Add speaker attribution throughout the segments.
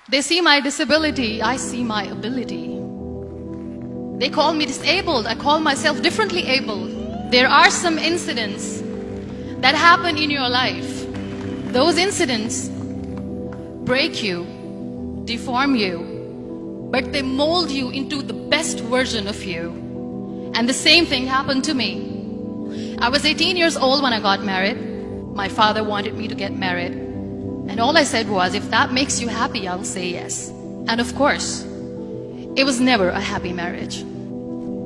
Speaker 1: They see my disability, I see my ability. They call me disabled, I call myself differently abled. There are some incidents that happen in your life. Those incidents break you, deform you, but they mold you into the best version of you. And the same thing happened to me. I was 18 years old when I got married. My father wanted me to get married. And all I said was, if that makes you happy, I'll say yes. And of course, it was never a happy marriage.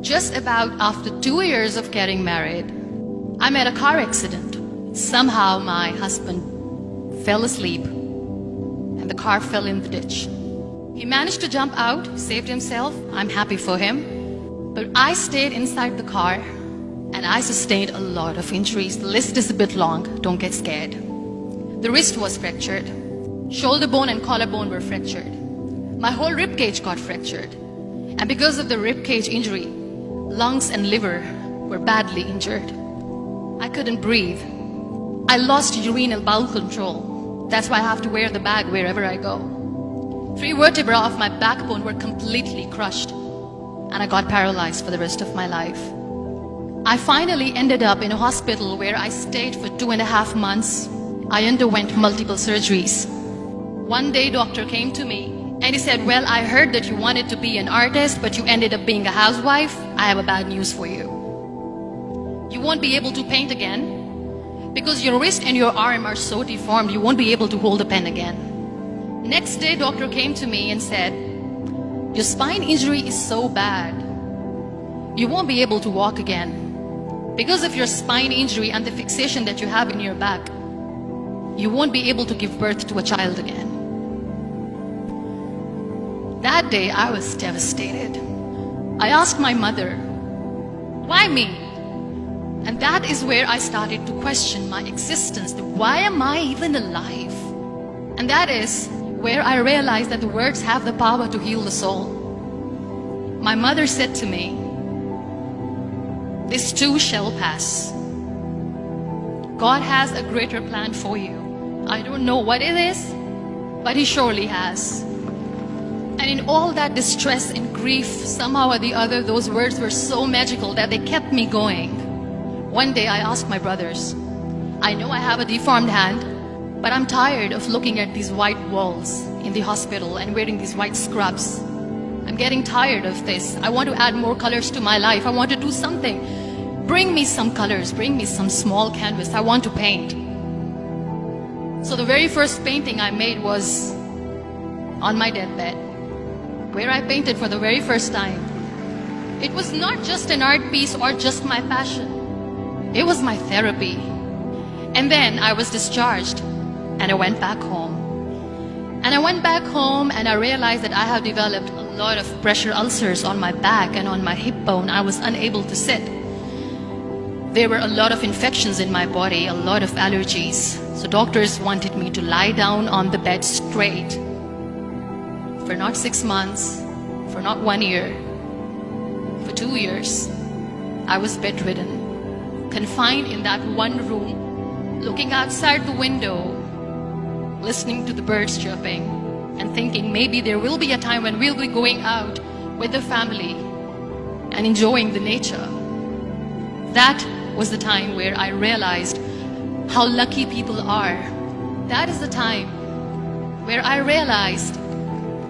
Speaker 1: Just about after 2 years of getting married, I met a car accident. Somehow my husband fell asleep and the car fell in the ditch. He managed to jump out, saved himself. I'm happy for him. But I stayed inside the car and I sustained a lot of injuries. The list is a bit long, don't get scared. The wrist was fractured. Shoulder bone and collarbone were fractured. My whole rib cage got fractured. And because of the rib cage injury, lungs and liver were badly injured. I couldn't breathe. I lost urinary bowel control. That's why I have to wear the bag wherever I go. 3 vertebrae of my backbone were completely crushed. And I got paralyzed for the rest of my life. I finally ended up in a hospital where I stayed for 2.5 months. I underwent multiple surgeries. One day, doctor came to me and he said, well, I heard that you wanted to be an artist, but you ended up being a housewife. I have a bad news for you. You won't be able to paint again because your wrist and your arm are so deformed, you won't be able to hold a pen again. Next day, doctor came to me and said, your spine injury is so bad, you won't be able to walk again. Because of your spine injury and the fixation that you have in your back, you won't be able to give birth to a child again. That day, I was devastated. I asked my mother, why me? And that is where I started to question my existence. Why am I even alive? And that is where I realized that the words have the power to heal the soul. My mother said to me, this too shall pass. God has a greater plan for you. I don't know what it is, but He surely has. And in all that distress and grief, somehow or the other, those words were so magical that they kept me going. One day I asked my brothers, I know I have a deformed hand, but I'm tired of looking at these white walls in the hospital and wearing these white scrubs. I'm getting tired of this. I want to add more colors to my life. I want to do something. Bring me some colors, bring me some small canvas. I want to paint. So the very first painting I made was on my deathbed, where I painted for the very first time. It was not just an art piece or just my passion. It was my therapy. And then I was discharged and I went back home. And I went back home and I realized that I have developed a lot of pressure ulcers on my back and on my hip bone. I was unable to sit. There were a lot of infections in my body, a lot of allergies. So doctors wanted me to lie down on the bed straight for not 6 months, for not 1 year, for 2 years. I was bedridden, confined in that one room, looking outside the window, listening to the birds chirping, and thinking maybe there will be a time when we'll be going out with the family and enjoying the nature. That was the time where I realized how lucky people are. That is the time where I realized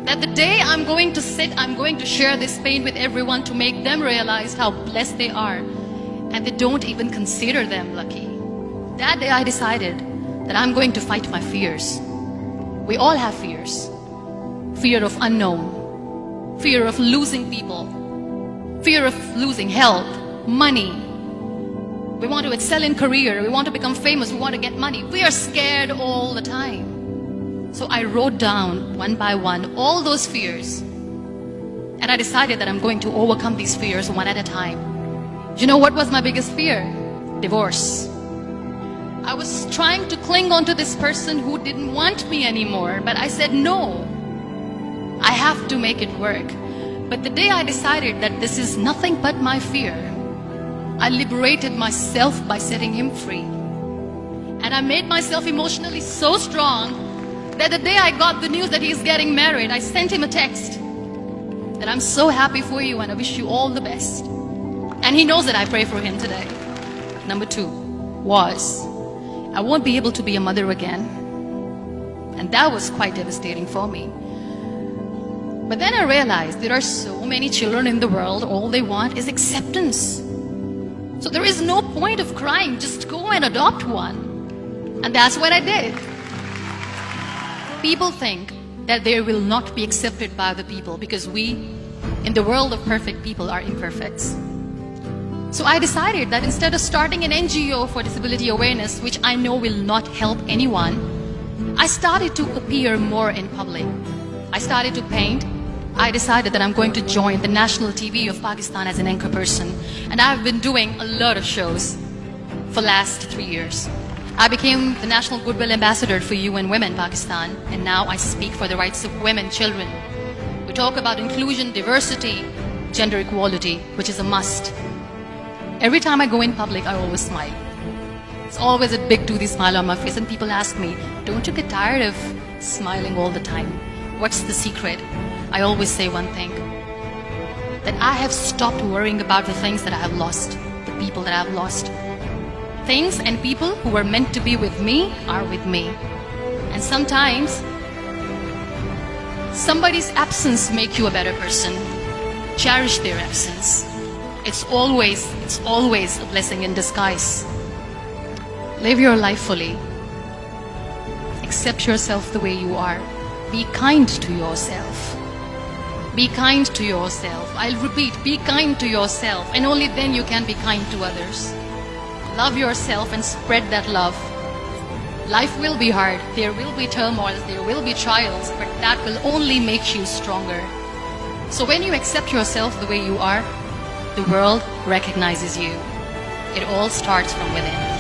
Speaker 1: that the day I'm going to sit, I'm going to share this pain with everyone to make them realize how blessed they are, and they don't even consider them lucky. That day I decided that I'm going to fight my fears. We all have fears. Fear of unknown, fear of losing people, fear of losing health, money. We want to excel in career, we want to become famous, we want to get money. We are scared all the time. So I wrote down one by one all those fears. And I decided that I'm going to overcome these fears one at a time. You know what was my biggest fear? Divorce. I was trying to cling on to this person who didn't want me anymore, but I said no. I have to make it work. But the day I decided that this is nothing but my fear, I liberated myself by setting him free. And I made myself emotionally so strong that the day I got the news that he's getting married, I sent him a text that I'm so happy for you and I wish you all the best. And he knows that I pray for him today. Number 2 was, I won't be able to be a mother again. And that was quite devastating for me. But then I realized there are so many children in the world, all they want is acceptance. So there is no point of crying, just go and adopt one. And that's what I did. People think that they will not be accepted by other people because we, in the world of perfect people, are imperfect. So I decided that instead of starting an NGO for disability awareness, which I know will not help anyone, I started to appear more in public. I started to paint. I decided that I'm going to join the national TV of Pakistan as an anchor person. And I've been doing a lot of shows for the last 3 years. I became the National Goodwill Ambassador for UN Women Pakistan, and now I speak for the rights of women, children. We talk about inclusion, diversity, gender equality, which is a must. Every time I go in public, I always smile. It's always a big toothy smile on my face, and people ask me, don't you get tired of smiling all the time? What's the secret? I always say one thing, that I have stopped worrying about the things that I have lost, the people that I have lost. Things and people who were meant to be with me are with me. And sometimes somebody's absence makes you a better person. Cherish their absence. It's always a blessing in disguise. Live your life fully. Accept yourself the way you are. Be kind to yourself. Be kind to yourself. I'll repeat, be kind to yourself, and only then you can be kind to others. Love yourself and spread that love. Life will be hard. There will be turmoils, there will be trials, but that will only make you stronger. So when you accept yourself the way you are, the world recognizes you. It all starts from within.